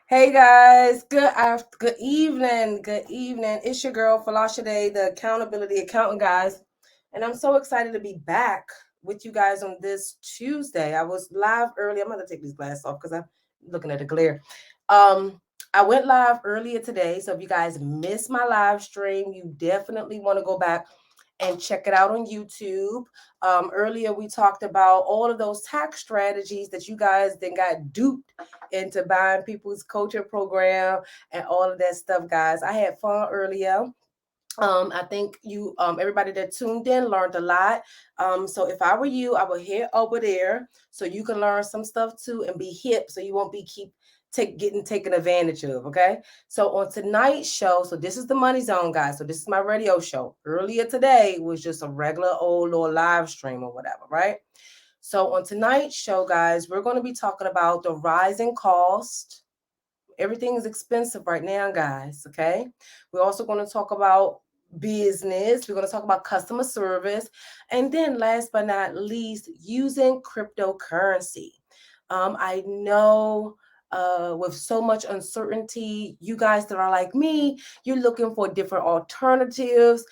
Hey guys, good evening, good evening. It's your girl Folasade, the accountability accountant, guys, and I'm so excited to be back with you guys on this Tuesday. I was live early. I'm gonna take these glasses off because I'm looking at the glare. Um, I went live earlier today, so if you guys missed my live stream, you definitely want to go back and check it out on YouTube. Earlier, we talked about all of those tax strategies that you guys then got duped into buying people's coaching program and all of that stuff, guys. I had fun earlier. I think you everybody that tuned in learned a lot. So if I were you, I would head over there so you can learn some stuff too and be hip so you won't be getting taken advantage of. Okay. So on tonight's show, so this is the Money Zone, guys. So this is my radio show. Earlier today was just a regular old little live stream or whatever, right? So on tonight's show, guys, we're going to be talking about the rising cost. Everything is expensive right now, guys. Okay. We're also going to talk about business. We're going to talk about customer service. And then last but not least, using cryptocurrency. I know with so much uncertainty, you guys that are like me, you're looking for different alternatives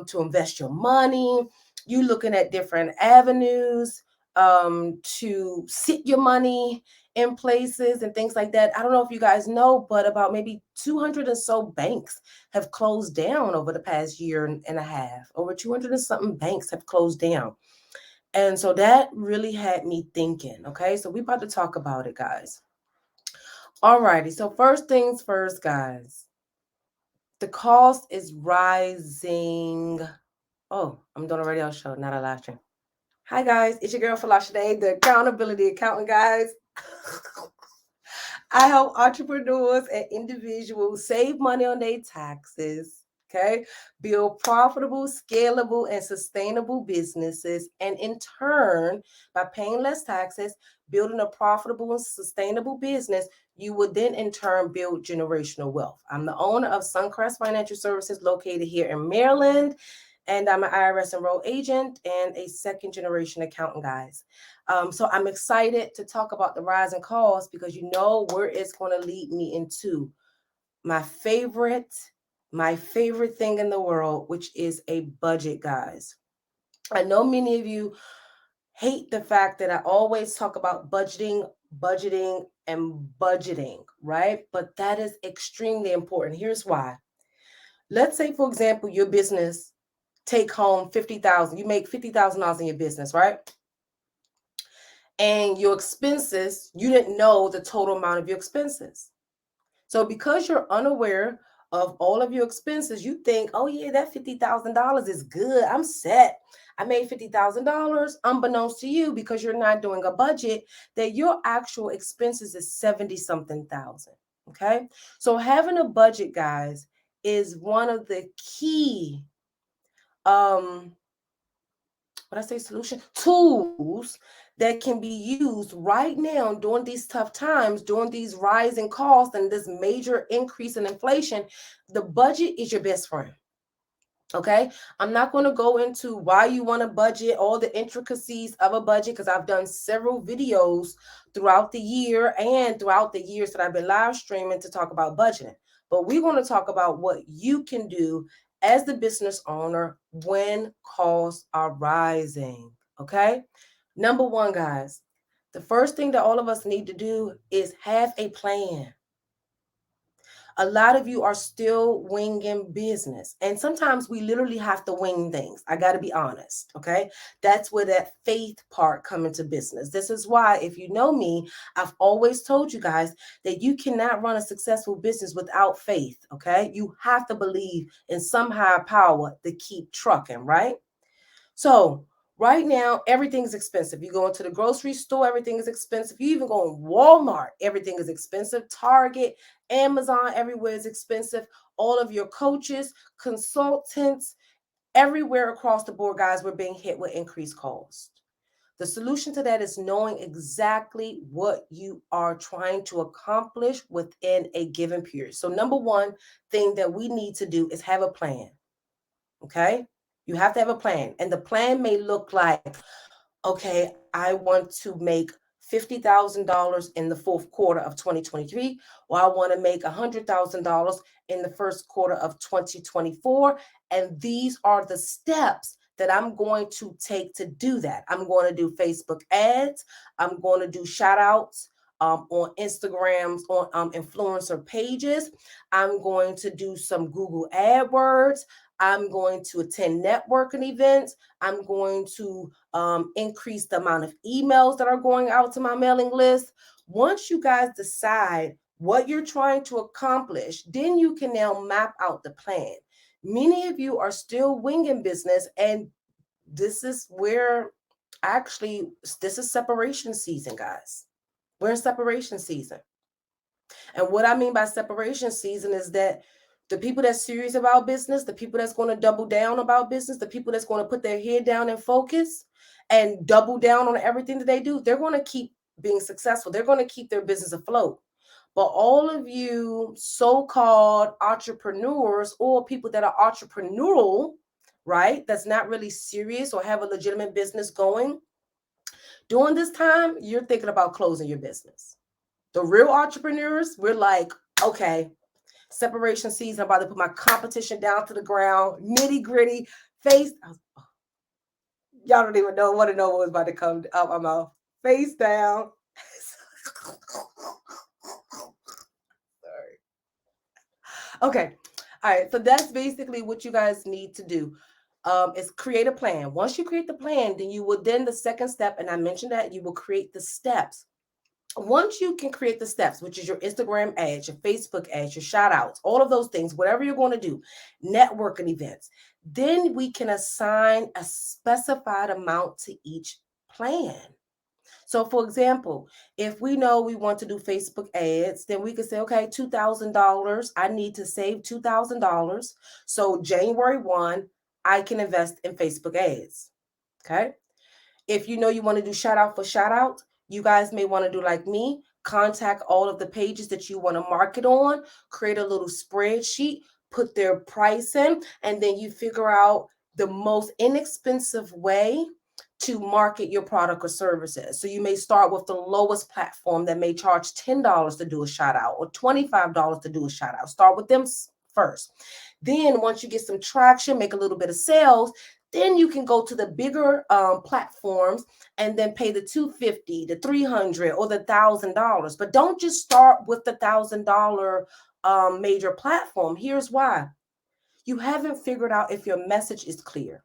to invest your money. You're looking at different avenues to sit your money in places and things like that. I don't know if you guys know, but about maybe 200 and so banks have closed down over the past year and a half. Over 200 and something banks have closed down. And so that really had me thinking. Okay, so we about to talk about it, guys. Alrighty, so first things first, guys. The cost is rising. Oh, I'm doing a radio show, not a live stream. Hi guys, it's your girl Folasade, the accountability accountant, guys. I help entrepreneurs and individuals save money on their taxes, okay? Build profitable, scalable, and sustainable businesses, and in turn, by paying less taxes, building a profitable and sustainable business, you would then in turn build generational wealth. I'm the owner of Suncrest Financial Services located here in Maryland, and I'm an IRS enrolled agent and a second generation accountant, guys. So I'm excited to talk about the rising costs because you know where it's going to lead me into my favorite, my favorite thing in the world, which is a budget, guys. I know many of you hate the fact that I always talk about budgeting, and budgeting, right? But that is extremely important. Here's why. Let's say, for example, your business take home 50,000. You make $50,000 in your business, right? And your expenses, you didn't know the total amount of your expenses. So because you're unaware of all of your expenses, you think, oh yeah, that $50,000 is good. I'm set. I made $50,000, unbeknownst to you, because you're not doing a budget, that your actual expenses is 70 something thousand. Okay. So having a budget, guys, is one of the key what I say solution tools that can be used right now during these tough times, during these rising costs and this major increase in inflation. The budget is your best friend. Okay, I'm not going to go into why you want to budget, all the intricacies of a budget, because I've done several videos throughout the year and throughout the years that I've been live streaming to talk about budgeting. But we're going to talk about what you can do as the business owner when costs are rising. Okay, number one, guys, the first thing that all of us need to do is have a plan. A lot of you are still winging business. And sometimes we literally have to wing things. I got to be honest. Okay. That's where that faith part come into business. This is why, if you know me, I've always told you guys that you cannot run a successful business without faith. Okay. You have to believe in some higher power to keep trucking, right? So right now, everything is expensive. You go into the grocery store, everything is expensive. You even go in Walmart, everything is expensive. Target, Amazon, everywhere is expensive. All of your coaches, consultants, everywhere across the board, guys, we're being hit with increased cost. The solution to that is knowing exactly what you are trying to accomplish within a given period. So, number one thing that we need to do is have a plan. Okay. You have to have a plan. And the plan may look like, okay, I want to make $50,000 in the fourth quarter of 2023, or I want to make $100,000 in the first quarter of 2024. And these are the steps that I'm going to take to do that. I'm going to do Facebook ads. I'm going to do shout outs on Instagrams, on influencer pages. I'm going to do some Google AdWords. I'm going to attend networking events. I'm going to increase the amount of emails that are going out to my mailing list. Once you guys decide what you're trying to accomplish, then you can now map out the plan. Many of you are still winging business, and this is where this is separation season, guys. We're in separation season. And what I mean by separation season is that the people that's serious about business, the people that's going to double down about business, the people that's going to put their head down and focus and double down on everything that they do, they're going to keep being successful. They're going to keep their business afloat. But all of you so-called entrepreneurs or people that are entrepreneurial, right, that's not really serious or have a legitimate business going, during this time, you're thinking about closing your business. The real entrepreneurs, we're like, okay, separation season. I'm about to put my competition down to the ground, nitty gritty, face. Y'all don't even want to know what was about to come out my mouth. Face down. Sorry. Okay. All right. So that's basically what you guys need to do. Is create a plan. Once you create the plan, then you will the second step, and I mentioned that you will create the steps. Once you can create the steps, which is your Instagram ads, your Facebook ads, your shout outs, all of those things, whatever you're going to do, networking events, then we can assign a specified amount to each plan. So for example, if we know we want to do Facebook ads, then we could say, okay, $2,000, I need to save $2,000. So January 1, I can invest in Facebook ads. Okay. If you know you want to do shout out for shout out, you guys may want to do like me, contact all of the pages that you want to market on, create a little spreadsheet, put their price in, and then you figure out the most inexpensive way to market your product or services. So you may start with the lowest platform that may charge $10 to do a shout out or $25 to do a shout out. Start with them first. Then once you get some traction, make a little bit of sales, then you can go to the bigger platforms and then pay the $250, the $300, or the $1,000. But don't just start with the $1,000 major platform. Here's why. You haven't figured out if your message is clear.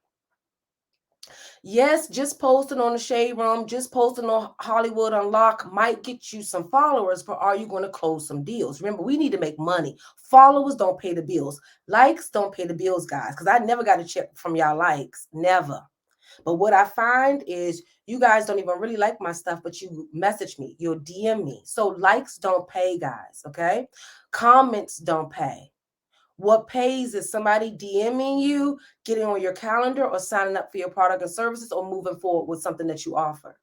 Yes, just posting on the Shade Room, just posting on Hollywood Unlocked might get you some followers, but are you going to close some deals? Remember, we need to make money. Followers don't pay the bills. Likes don't pay the bills, guys, because I never got a check from y'all likes. Never. But what I find is you guys don't even really like my stuff, but you message me, you'll DM me. So likes don't pay, guys, okay? Comments don't pay. What pays is somebody DMing you, getting on your calendar, or signing up for your product and services, or moving forward with something that you offer.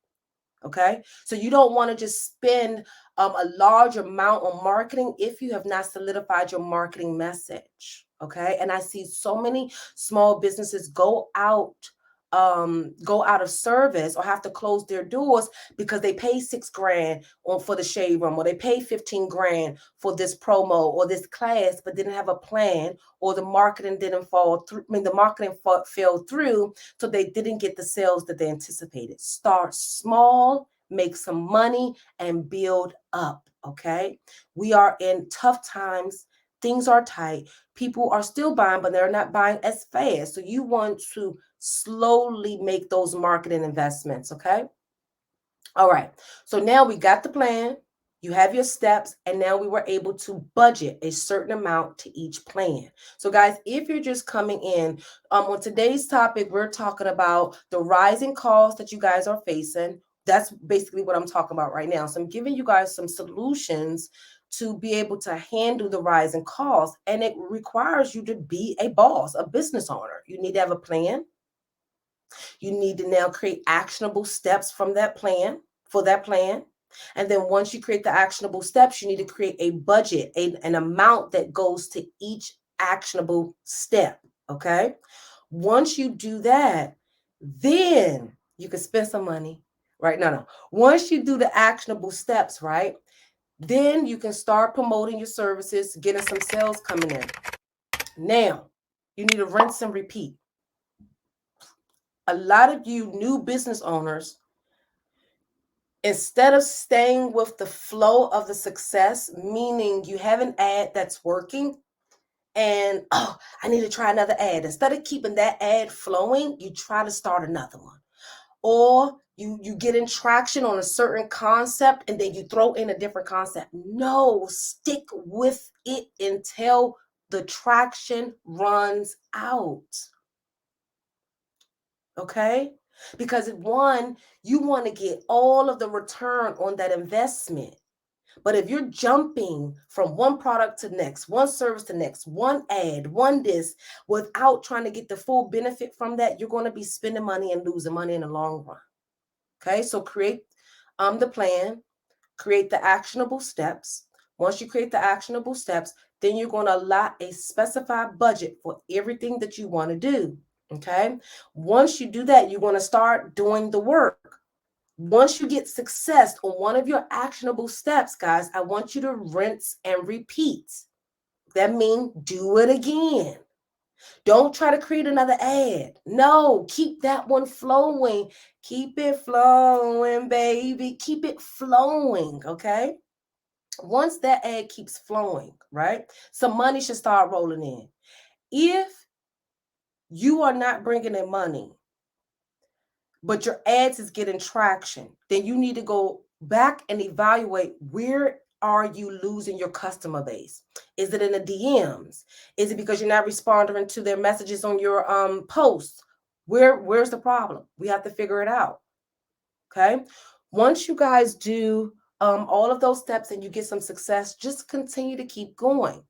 Okay. So you don't want to just spend a large amount on marketing if you have not solidified your marketing message. Okay. And I see so many small businesses go out of service or have to close their doors because they pay $6,000 for the Shade Room, or they pay $15,000 for this promo or this class, but didn't have a plan, or the marketing didn't fall through. I mean, the marketing fell through, so they didn't get the sales that they anticipated. Start small, make some money, and build up. Okay. We are in tough times. Things are tight. People are still buying, but they're not buying as fast. So you want to slowly make those marketing investments. Okay. All right. So now we got the plan. You have your steps, and now we were able to budget a certain amount to each plan. So guys, if you're just coming in, on today's topic, we're talking about the rising costs that you guys are facing. That's basically what I'm talking about right now. So I'm giving you guys some solutions to be able to handle the rising costs, and it requires you to be a boss, a business owner. You need to have a plan. You need to now create actionable steps from that plan, for that plan. And then once you create the actionable steps, you need to create a budget, an amount that goes to each actionable step. Okay. Once you do that, then you can spend some money. right? No. Once you do the actionable steps, right, then you can start promoting your services, getting some sales coming in. Now, you need to rinse and repeat. A lot of you new business owners, instead of staying with the flow of the success, meaning you have an ad that's working and, oh, I need to try another ad. Instead of keeping that ad flowing, you try to start another one. Or you get in traction on a certain concept and then you throw in a different concept. No, stick with it until the traction runs out. Okay? Because one, you want to get all of the return on that investment. But if you're jumping from one product to next, one service to next, one ad, one this, without trying to get the full benefit from that, you're going to be spending money and losing money in the long run. Okay, so create the plan, create the actionable steps. Once you create the actionable steps, then you're going to allot a specified budget for everything that you want to do. Okay, once you do that, you're going to start doing the work. Once you get success on one of your actionable steps, guys, I want you to rinse and repeat. That means do it again. Don't try to create another ad. No, keep that one flowing. Keep it flowing, baby. Keep it flowing, okay? Once that ad keeps flowing, right? Some money should start rolling in. If you are not bringing in money, but your ads is getting traction, then you need to go back and evaluate where are you losing your customer base. Is it in the DMs? Is it because you're not responding to their messages on your posts? Where's the problem? We have to figure it out. Okay. Once you guys do all of those steps and you get some success, just continue to keep going.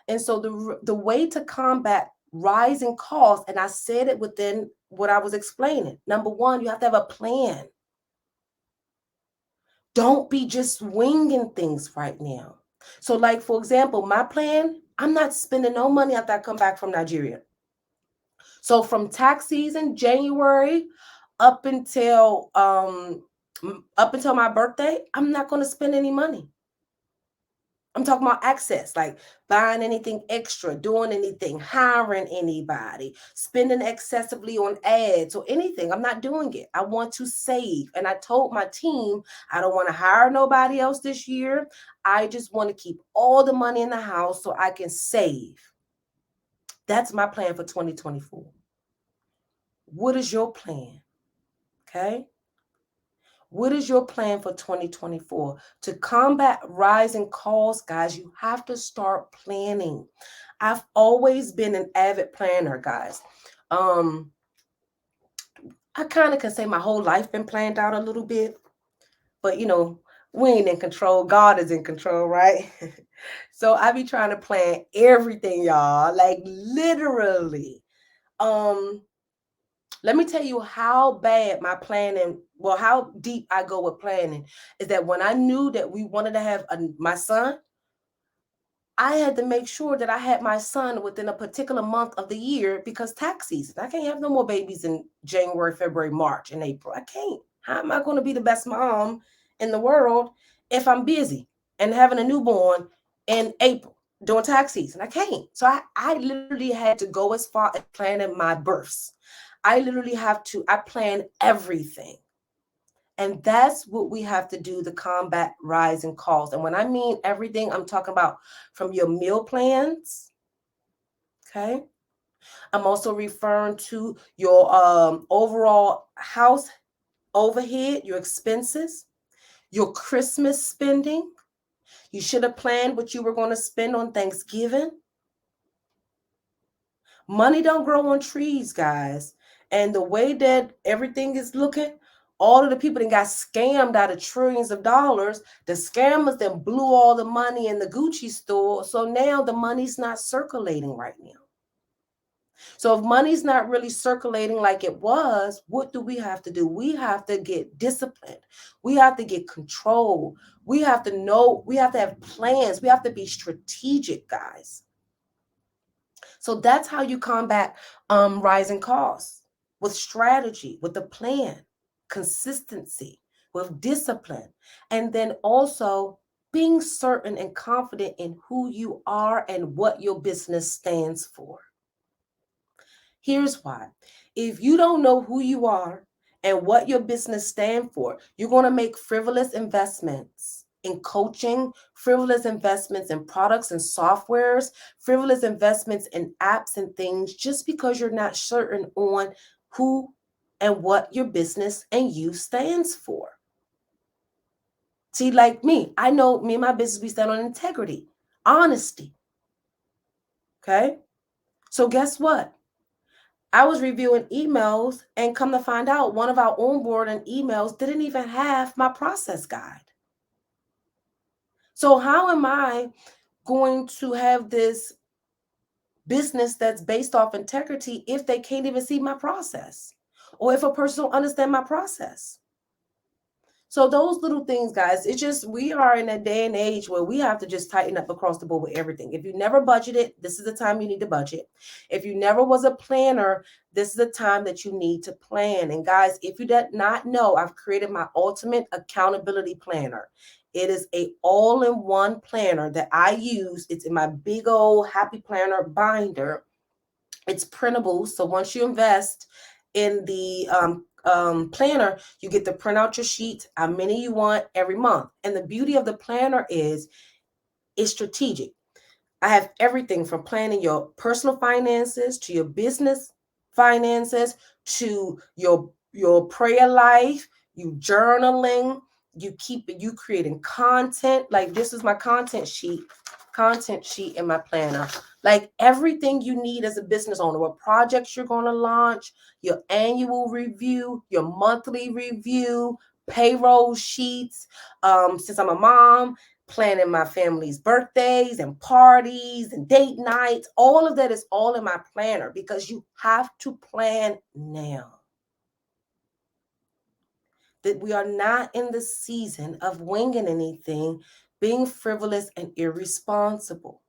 And so the way to combat rising costs, and I said it within what I was explaining. Number one, you have to have a plan. Don't be just winging things right now. So, like, for example, my plan, I'm not spending no money after I come back from Nigeria. So from tax season, January, up until my birthday, I'm not going to spend any money. I'm talking about access, like buying anything extra, doing anything, hiring anybody, spending excessively on ads or anything. I'm not doing it. I want to save. And I told my team, I don't want to hire nobody else this year. I just want to keep all the money in the house so I can save. That's my plan for 2024. What is your plan? Okay. What is your plan for 2024? To combat rising costs, guys, you have to start planning. I've always been an avid planner, guys. I kind of can say my whole life been planned out a little bit, but we ain't in control. God is in control, right? So I be trying to plan everything, y'all, like literally. Let me tell you how bad my planning, well, how deep I go with planning is that when I knew that we wanted to have my son, I had to make sure that I had my son within a particular month of the year because tax season. I can't have no more babies in January, February, March, and April. I can't. How am I going to be the best mom in the world if I'm busy and having a newborn in April during tax season? I can't. So I literally had to go as far as planning my births. I plan everything. And that's what we have to do to combat rising costs. And when I mean everything, I'm talking about from your meal plans. Okay. I'm also referring to your overall house overhead, your expenses, your Christmas spending. You should have planned what you were going to spend on Thanksgiving. Money don't grow on trees, guys. And the way that everything is looking, all of the people that got scammed out of trillions of dollars, the scammers that blew all the money in the Gucci store. So now the money's not circulating right now. So if money's not really circulating like it was, what do we have to do? We have to get disciplined. We have to get control. We have to know, we have to have plans. We have to be strategic, guys. So that's how you combat rising costs, with strategy, with a plan, consistency. with discipline, and then also being certain and confident in who you are and what your business stands for. Here's why. If you don't know who you are and what your business stands for, you're going to make frivolous investments in coaching, frivolous investments in products and softwares, frivolous investments in apps and things just because you're not certain on who and what your business and you stands for. See, like me, I know me and my business, we stand on integrity, honesty. Okay. So guess what? I was reviewing emails and come to find out one of our onboarding emails didn't even have my process guide. So how am I going to have this business that's based off integrity if they can't even see my process? Or if a person don't understand my process? So those little things, guys, it's just, we are in a day and age where we have to just tighten up across the board with everything. If you never budgeted, this is the time you need to budget. If you never was a planner, this is the time that you need to plan. And guys, if you did not know, I've created my ultimate accountability planner. It is a all-in-one planner that I use. It's in my big old happy planner binder. It's printable. So once you invest in the planner, you get to print out your sheets, how many you want every month. And the beauty of the planner is it's strategic. I have everything from planning your personal finances to your business finances to your prayer life, you journaling, you creating content. Like this is my content sheet in my planner. Like everything you need as a business owner, what projects you're going to launch, your annual review, your monthly review, payroll sheets. Since I'm a mom, planning my family's birthdays and parties and date nights, all of that is all in my planner because you have to plan now. That we are not in the season of winging anything, being frivolous and irresponsible.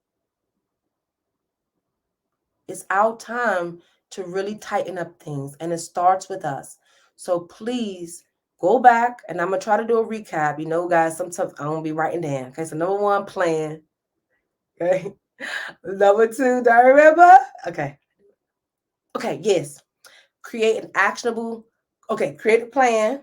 It's our time to really tighten up things, and it starts with us. So please go back, and I'm going to try to do a recap. You know, guys, sometimes I'm going to be writing down. Okay, so number one, plan. Okay. Number two, do I remember? Okay. Okay, yes. Create a plan,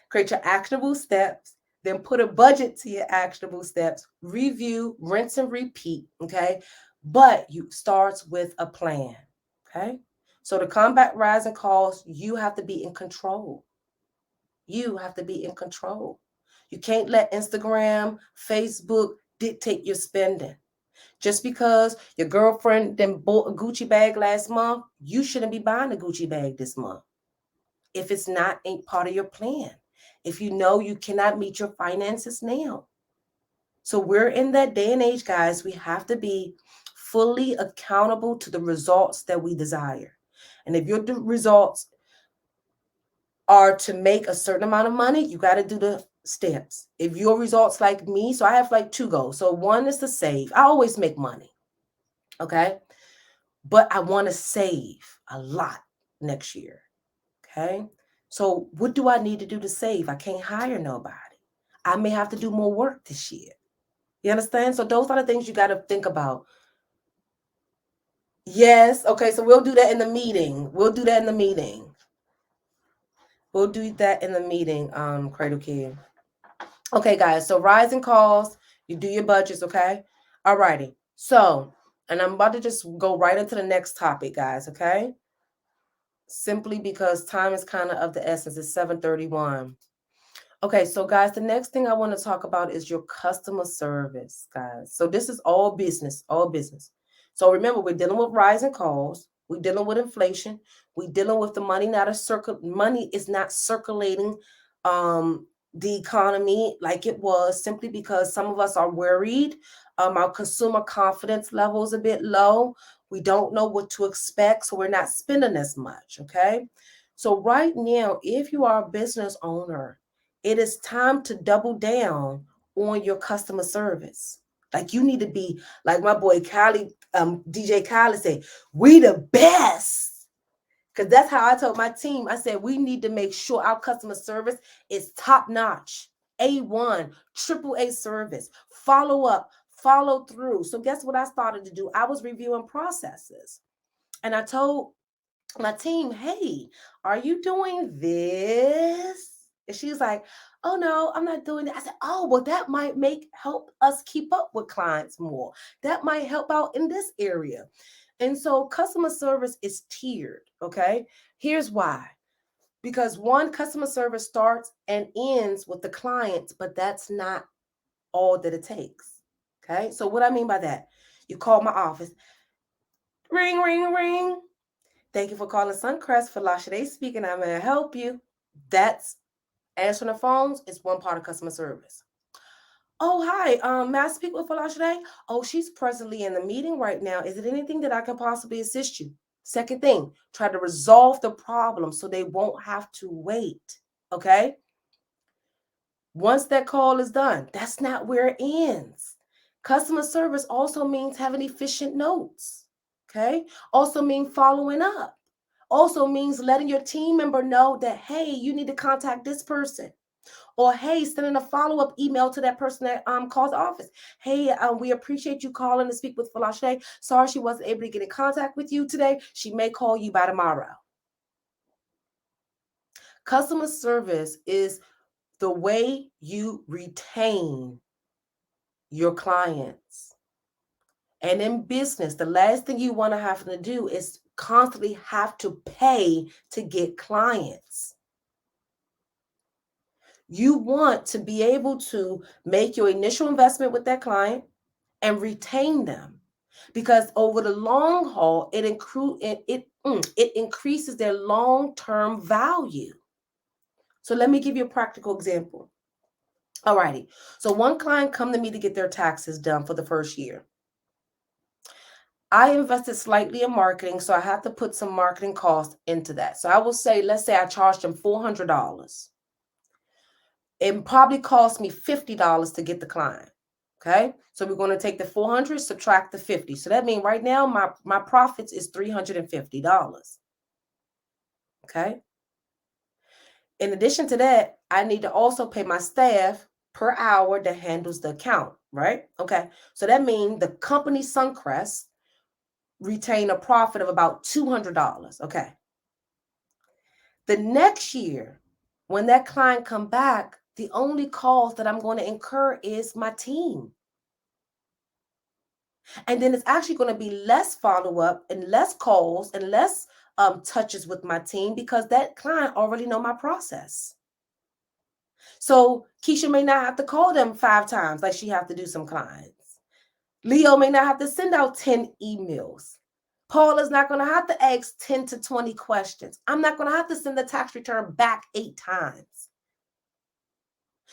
create your actionable steps, then put a budget to your actionable steps, review, rinse and repeat, okay? But you starts with a plan, okay? So to combat rising costs, you have to be in control. You have to be in control. You can't let Instagram, Facebook dictate your spending. Just because your girlfriend then bought a Gucci bag last month, you shouldn't be buying a Gucci bag this month. If it's not a part of your plan, if you know you cannot meet your finances now. So we're in that day and age, guys. We have to be fully accountable to the results that we desire. And if your results are to make a certain amount of money, you got to do the steps. If your results like me, so I have like two goals. So one is to save. I always make money. Okay. But I want to save a lot next year. Okay. So what do I need to do to save? I can't hire nobody. I may have to do more work this year. You understand? So those are the things you got to think about. Yes. Okay. So we'll do that in the meeting. We'll do that in the meeting. We'll do that in the meeting, Cradle Kid. Okay, guys. So rising calls, you do your budgets, okay? All righty. So, and I'm about to just go right into the next topic, guys, okay? Simply because time is kind of the essence. It's 7:31. Okay, so guys, the next thing I want to talk about is your customer service, guys. So this is all business, all business. So remember, we're dealing with rising costs. We're dealing with inflation. We're dealing with the money money is not circulating the economy like it was, simply because some of us are worried. Our consumer confidence level is a bit low. We don't know what to expect, so we're not spending as much, okay? So right now, if you are a business owner, it is time to double down on your customer service. Like you need to be like my boy Kylie, DJ Kylie said, we the best. Because that's how I told my team. I said, we need to make sure our customer service is top notch, A1, triple A service, follow up, follow through. So guess what I started to do? I was reviewing processes. And I told my team, hey, are you doing this? And she's like, oh no, I'm not doing that. I said, oh, well, that might help us keep up with clients more. That might help out in this area. And so customer service is tiered. Okay. Here's why. Because one, customer service starts and ends with the clients, but that's not all that it takes. Okay. So what I mean by that, you call my office, ring, ring, ring. Thank you for calling Suncrest. Folasade speaking. I'm going to help you. That's answering the phones is one part of customer service. Oh, hi. May I speak with Folasade? Oh, she's presently in the meeting right now. Is it anything that I can possibly assist you? Second thing, try to resolve the problem so they won't have to wait. Okay? Once that call is done, that's not where it ends. Customer service also means having efficient notes. Okay? Also means following up. Also means letting your team member know that, hey, you need to contact this person. Or, hey, sending a follow-up email to that person that calls the office. Hey, we appreciate you calling to speak with Folasade. Sorry she wasn't able to get in contact with you today. She may call you by tomorrow. Customer service is the way you retain your clients. And in business, the last thing you want to have to do is constantly have to pay to get clients. You want to be able to make your initial investment with that client and retain them, because over the long haul, it increases their long-term value. So let me give you a practical example. All righty. So one client come to me to get their taxes done for the first year. I invested slightly in marketing, so I have to put some marketing costs into that. So I will say, let's say I charged them $400. It probably cost me $50 to get the client. Okay. So we're going to take the 400, subtract the 50. So that means right now my profits is $350. Okay. In addition to that, I need to also pay my staff per hour that handles the account, right? Okay. So that means the company Suncrest retain a profit of about $200. Okay. The next year, when that client come back, the only cost that I'm going to incur is my team. And then it's actually going to be less follow-up and less calls and less touches with my team, because that client already know my process. So Keisha may not have to call them 5 times like she have to do some clients. Leo may not have to send out 10 emails. Paul is not going to have to ask 10 to 20 questions. I'm not going to have to send the tax return back 8 times.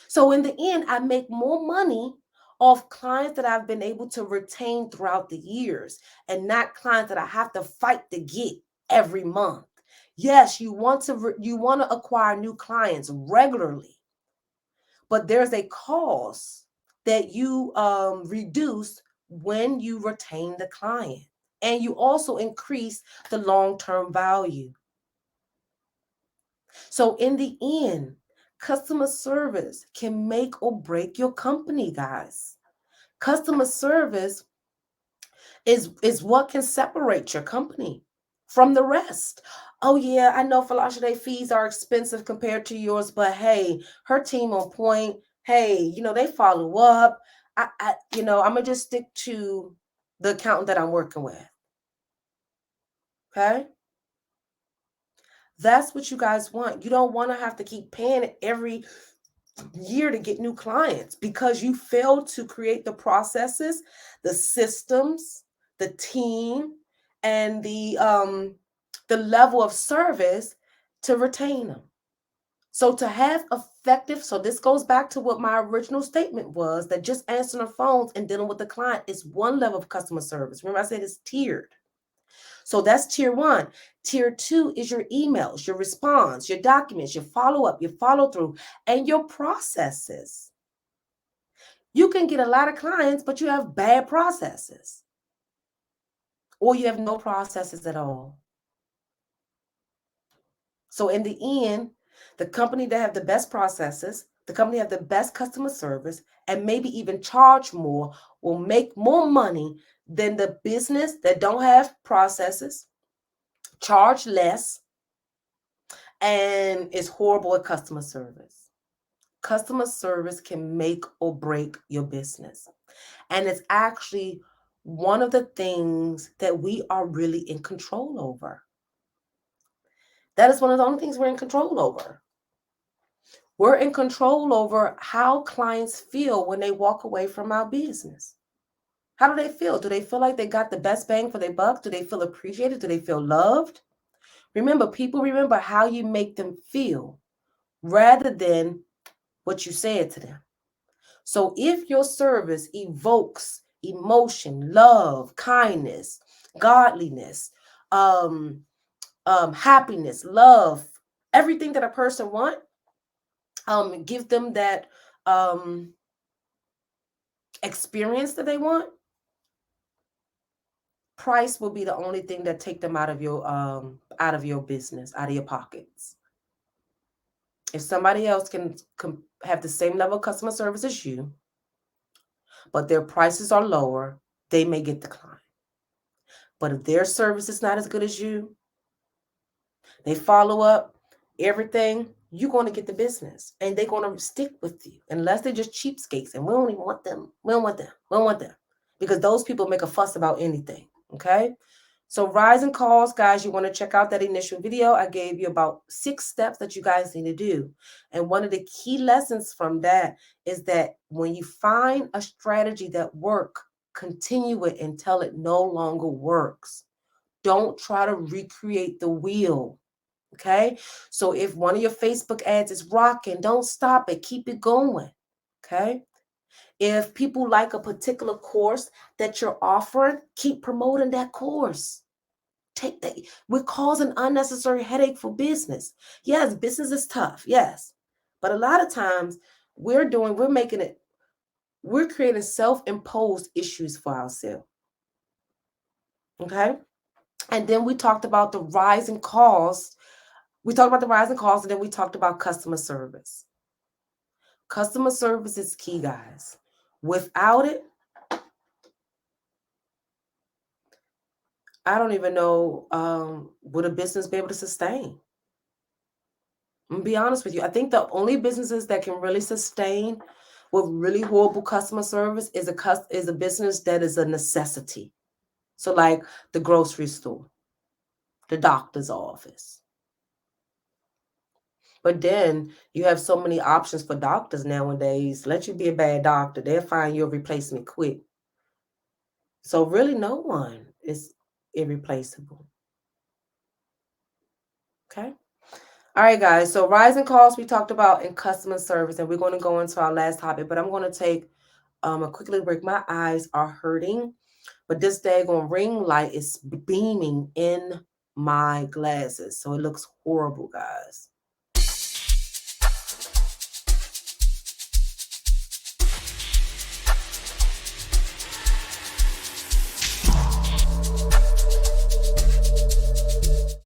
So in the end, I make more money off clients that I've been able to retain throughout the years, and not clients that I have to fight to get every month. Yes, you want to acquire new clients regularly, but there's a cost that you reduce when you retain the client, and you also increase the long-term value. So in the end, customer service can make or break your company, guys. Customer service is what can separate your company from the rest. Oh yeah, I know Folasade fees are expensive compared to yours, but hey, her team on point. Hey, they follow up. I'm gonna just stick to the accountant that I'm working with. Okay. That's what you guys want. You don't want to have to keep paying every year to get new clients because you failed to create the processes, the systems, the team, and the level of service to retain them. So to have effective, so this goes back to what my original statement was, that just answering the phones and dealing with the client is one level of customer service. Remember I said it's tiered. So that's tier 1. Tier 2 is your emails, your response, your documents, your follow-up, your follow-through, and your processes. You can get a lot of clients, but you have bad processes, or you have no processes at all. So in the end, the company that have the best processes, the company have the best customer service, and maybe even charge more will make more money than the business that don't have processes, charge less, and is horrible at customer service. Customer service can make or break your business. And it's actually one of the things that we are really in control over. That is one of the only things we're in control over. We're in control over how clients feel when they walk away from our business. How do they feel? Do they feel like they got the best bang for their buck? Do they feel appreciated? Do they feel loved? Remember, people remember how you make them feel rather than what you said to them. So if your service evokes emotion, love, kindness, godliness, happiness, love, everything that a person wants, give them that experience that they want, price will be the only thing that take them out of your business, out of your pockets. If somebody else can have the same level of customer service as you, but their prices are lower, they may get the client. But if their service is not as good as you, they follow up, everything, you're going to get the business and they're going to stick with you unless they're just cheapskates and we don't even want them. We don't want them. We don't want them because those people make a fuss about anything. Okay. So rising calls, guys, you want to check out that initial video. I gave you about 6 steps that you guys need to do. And one of the key lessons from that is that when you find a strategy that works, continue it until it no longer works. Don't try to recreate the wheel. Okay. So if one of your Facebook ads is rocking, don't stop it. Keep it going. Okay. If people like a particular course that you're offering, keep promoting that course. Take that. We're causing unnecessary headache for business. Yes, business is tough. Yes. But a lot of times we're creating self-imposed issues for ourselves. Okay. And then we talked about the rising costs. We talked about the rising costs, and then we talked about customer service. Customer service is key, guys. Without it, I don't even know would a business be able to sustain. I'm gonna be honest with you. I think the only businesses that can really sustain with really horrible customer service is a business that is a necessity. So like the grocery store, the doctor's office. But then you have so many options for doctors nowadays. Let you be a bad doctor, they'll find you a replacement quick. So really no one is irreplaceable. Okay. All right, guys. So rising costs we talked about in customer service, and we're going to go into our last topic, but I'm going to take a quick little break. My eyes are hurting, but this daggone ring light is beaming in my glasses. So it looks horrible, guys.